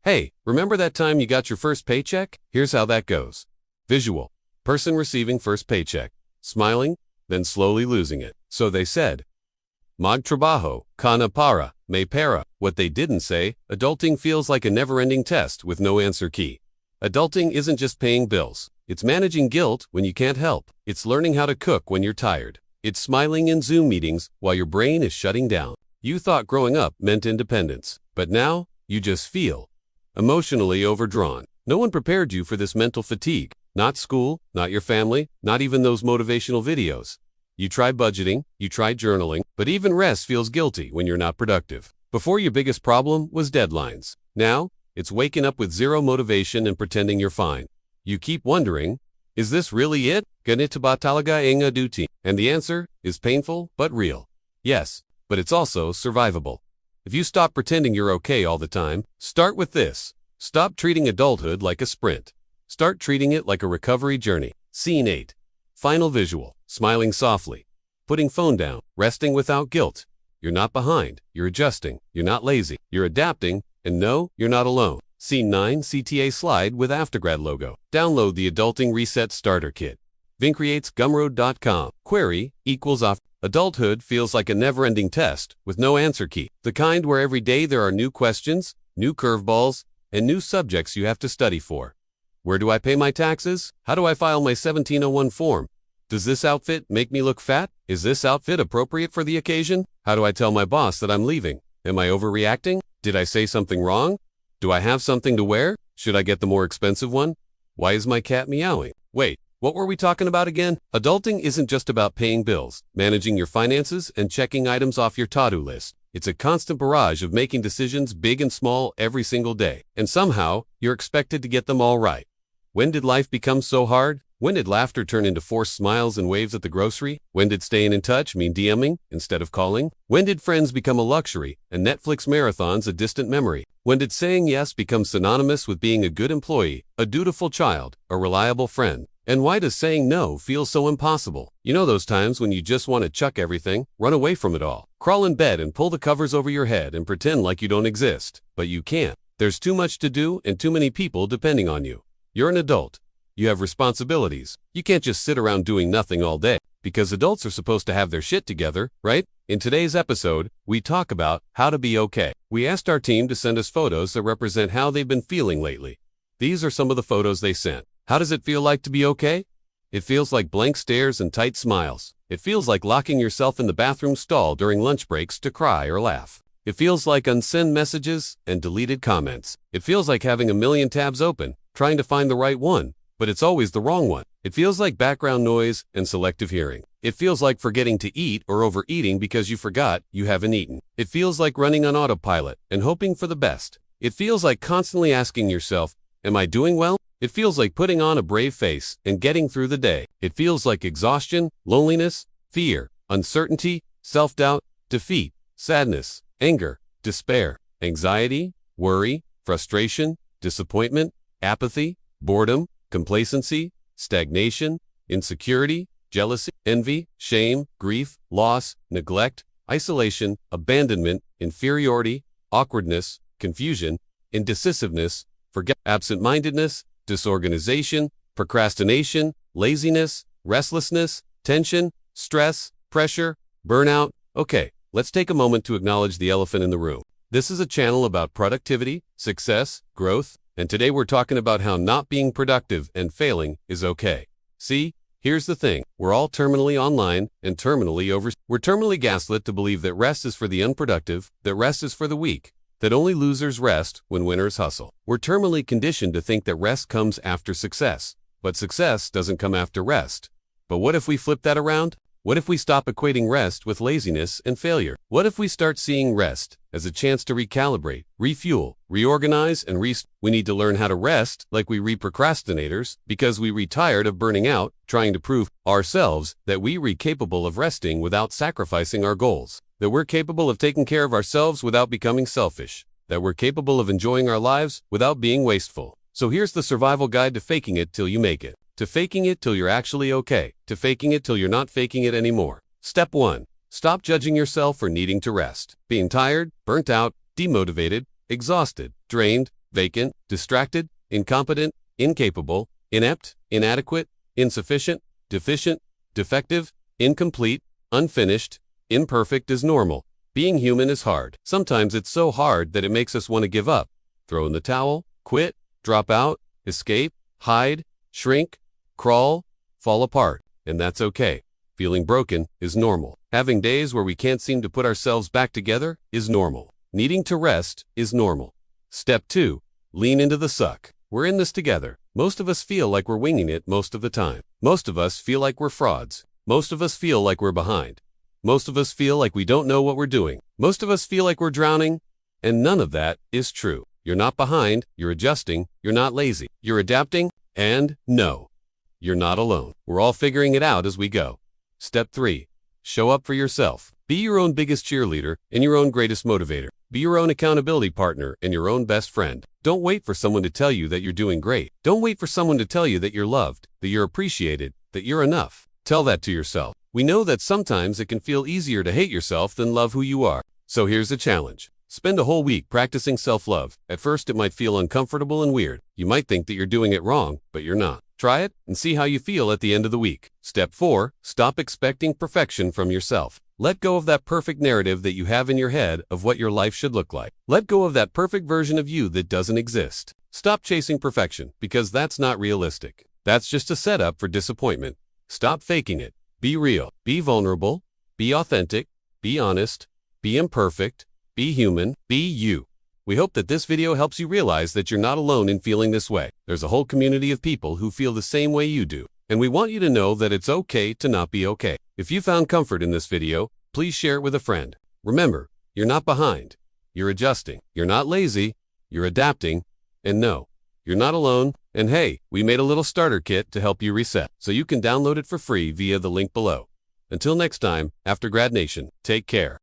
Hey, remember that time you got your first paycheck? Here's how that goes. Visual. Person receiving first paycheck. Smiling, then slowly losing it. So they said. Magtrabaho, kana para, may para. What they didn't say, adulting feels like a never-ending test with no answer key. Adulting isn't just paying bills. It's managing guilt when you can't help. It's learning how to cook when you're tired. It's smiling in Zoom meetings while your brain is shutting down. You thought growing up meant independence, but now you just feel emotionally overdrawn. No one prepared you for this mental fatigue. Not school, not your family, not even those motivational videos. You try budgeting, you try journaling, but even rest feels guilty when you're not productive. Before, your biggest problem was deadlines. Now, it's waking up with zero motivation and pretending you're fine. You keep wondering, is this really it? Ganito ba talaga ang aduti? And the answer is painful but real. Yes, but it's also survivable. If you stop pretending you're okay all the time, start with this. Stop treating adulthood like a sprint. Start treating it like a recovery journey. Scene 8. Final visual. Smiling softly. Putting phone down. Resting without guilt. You're not behind. You're adjusting. You're not lazy. You're adapting. And no, you're not alone. Scene 9. CTA slide with AfterGrad logo. Download the Adulting Reset Starter Kit. Vincreates gumroad.com. Query equals off. Adulthood feels like a never-ending test with no answer key. The kind where every day there are new questions, new curveballs, and new subjects you have to study for. Where do I pay my taxes? How do I file my 1701 form? Does this outfit make me look fat? Is this outfit appropriate for the occasion? How do I tell my boss that I'm leaving? Am I overreacting? Did I say something wrong? Do I have something to wear? Should I get the more expensive one? Why is my cat meowing? Wait, what were we talking about again? Adulting isn't just about paying bills, managing your finances, and checking items off your to-do list. It's a constant barrage of making decisions big and small every single day. And somehow, you're expected to get them all right. When did life become so hard? When did laughter turn into forced smiles and waves at the grocery? When did staying in touch mean DMing instead of calling? When did friends become a luxury and Netflix marathons a distant memory? When did saying yes become synonymous with being a good employee, a dutiful child, a reliable friend? And why does saying no feel so impossible? You know those times when you just want to chuck everything, run away from it all, crawl in bed and pull the covers over your head and pretend like you don't exist, but you can't. There's too much to do and too many people depending on you. You're an adult. You have responsibilities. You can't just sit around doing nothing all day, because adults are supposed to have their shit together, right? In today's episode, we talk about how to be okay. We asked our team to send us photos that represent how they've been feeling lately. These are some of the photos they sent. How does it feel like to be okay? It feels like blank stares and tight smiles. It feels like locking yourself in the bathroom stall during lunch breaks to cry or laugh. It feels like unsent messages and deleted comments. It feels like having a million tabs open, trying to find the right one, but it's always the wrong one. It feels like background noise and selective hearing. It feels like forgetting to eat or overeating because you forgot you haven't eaten. It feels like running on autopilot and hoping for the best. It feels like constantly asking yourself, am I doing well? It feels like putting on a brave face and getting through the day. It feels like exhaustion, loneliness, fear, uncertainty, self-doubt, defeat, sadness, anger, despair, anxiety, worry, frustration, disappointment, apathy, boredom, complacency, stagnation, insecurity, jealousy, envy, shame, grief, loss, neglect, isolation, abandonment, inferiority, awkwardness, confusion, indecisiveness, absent-mindedness, disorganization, procrastination, laziness, restlessness, tension, stress, pressure, burnout. Okay, let's take a moment to acknowledge the elephant in the room. This is a channel about productivity, success, growth, and today we're talking about how not being productive and failing is okay. See, here's the thing. We're all terminally online and We're terminally gaslit to believe that rest is for the unproductive, that rest is for the weak, that only losers rest when winners hustle. We're terminally conditioned to think that rest comes after success, but success doesn't come after rest. But what if we flip that around? What if we stop equating rest with laziness and failure? What if we start seeing rest as a chance to recalibrate, refuel, reorganize, and We need to learn how to rest like we procrastinators because we tired of burning out, trying to prove ourselves that we're capable of resting without sacrificing our goals, that we're capable of taking care of ourselves without becoming selfish, that we're capable of enjoying our lives without being wasteful. So here's the survival guide to faking it till you make it. To faking it till you're actually okay. To faking it till you're not faking it anymore. Step 1. Stop judging yourself for needing to rest. Being tired, burnt out, demotivated, exhausted, drained, vacant, distracted, incompetent, incapable, inept, inadequate, insufficient, deficient, defective, incomplete, unfinished, imperfect is normal. Being human is hard. Sometimes it's so hard that it makes us want to give up, throw in the towel, quit, drop out, escape, hide, shrink, crawl, fall apart, and that's okay. Feeling broken is normal. Having days where we can't seem to put ourselves back together is normal. Needing to rest is normal. Step 2. Lean into the suck. We're in this together. Most of us feel like we're winging it most of the time. Most of us feel like we're frauds. Most of us feel like we're behind. Most of us feel like we don't know what we're doing. Most of us feel like we're drowning, and none of that is true. You're not behind, you're adjusting, you're not lazy, you're adapting, and no, you're not alone. We're all figuring it out as we go. Step 3. Show up for yourself. Be your own biggest cheerleader and your own greatest motivator. Be your own accountability partner and your own best friend. Don't wait for someone to tell you that you're doing great. Don't wait for someone to tell you that you're loved, that you're appreciated, that you're enough. Tell that to yourself. We know that sometimes it can feel easier to hate yourself than love who you are. So here's the challenge. Spend a whole week practicing self-love. At first, it might feel uncomfortable and weird. You might think that you're doing it wrong, but you're not. Try it and see how you feel at the end of the week. Step 4. Stop expecting perfection from yourself. Let go of that perfect narrative that you have in your head of what your life should look like. Let go of that perfect version of you that doesn't exist. Stop chasing perfection because that's not realistic. That's just a setup for disappointment. Stop faking it. Be real. Be vulnerable. Be authentic. Be honest. Be imperfect. Be human. Be you. We hope that this video helps you realize that you're not alone in feeling this way. There's a whole community of people who feel the same way you do. And we want you to know that it's okay to not be okay. If you found comfort in this video, please share it with a friend. Remember, you're not behind. You're adjusting. You're not lazy. You're adapting. And no, you're not alone. And hey, we made a little starter kit to help you reset, so you can download it for free via the link below. Until next time, AfterGrad Nation, take care.